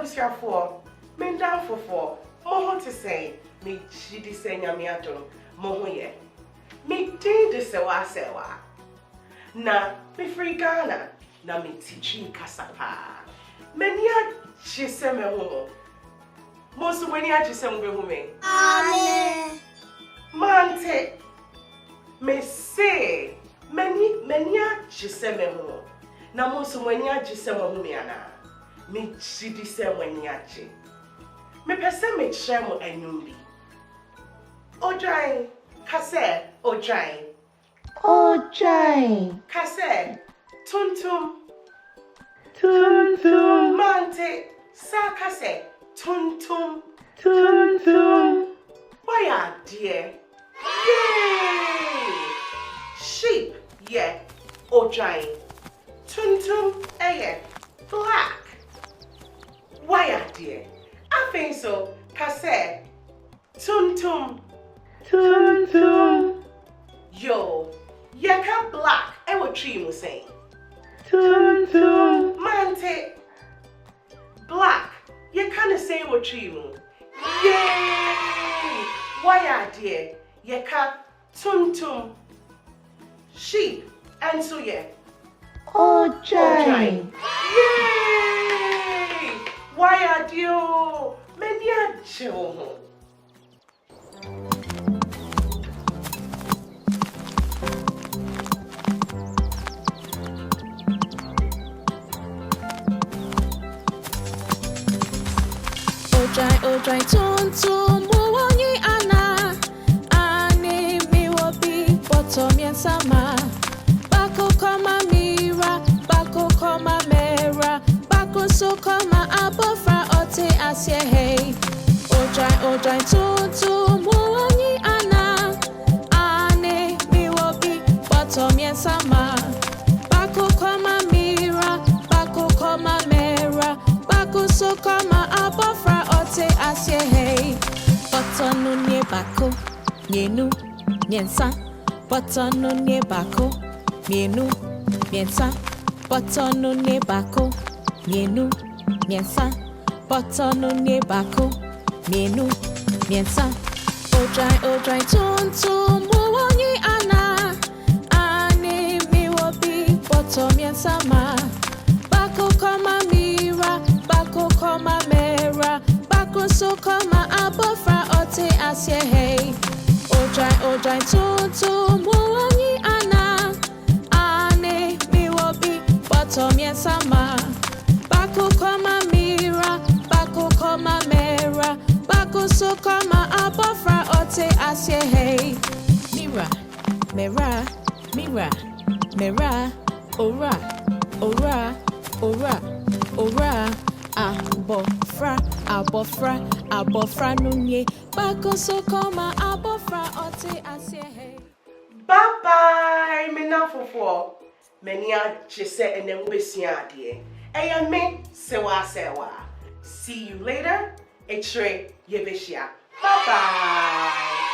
Abusiafo, men down for more to say, me chidi say nyamiato, moho ye. Me ding de sewa sewa. Na me free Ghana, na me teaching kasapa. Menia chiseme homo. Most when ya chiseme hume. Amen. Mante. Me say, menia chiseme homo. Na most when ya chiseme humeana. Me chidi se when ya chi. Me pese me chemo enyumbi. Ojai, kase, ojai. Ojai. Kase, tuntum. Tuntum. Mante, sa kase, tuntum. Tuntum. Why dear? Yay! Sheep, yeah, ojai. Tuntum, black. Why dear? I think so. Kase, tuntum. Tuntum. Yo, yaka black. I will tree you saying. Tuntum. Mante, black. You can't say what tree you. Yay! Why dear? Yaka tuntum. Sheep and so yeah. Ojai. Yay! Why dear? Many are children. Ojai tuntum muwoni ana ani mi wobi bottom yen sama bako koma mira bako koma mera bako so koma abofra ote asye hey ojai tuntum muwoni ana ani mi wobi bottom yen sama bako koma mira bako koma mera bako so koma abofra asye hey botonu nie bako mienu miensa botonu nie bako mienu miensa botonu nie bako mienu miensa botonu nie bako mienu miensa ojai tuntum muwoni ana ani mi wobi bottom miensa ma bako koma mira bako koma mera so kama abofra ote asye hey ojai tuntum muwoni ana ane mi wobi bottom yen sama bako koma mira bako koma mera bako so kama abofra ote asye hey mira mera mira mera ora abofra nunye bako so koma abofra ote asye hey Bye bye, me now for many are just say and then we see idea. And me sewa. See you later. It's Ray Yebishia. Bye bye.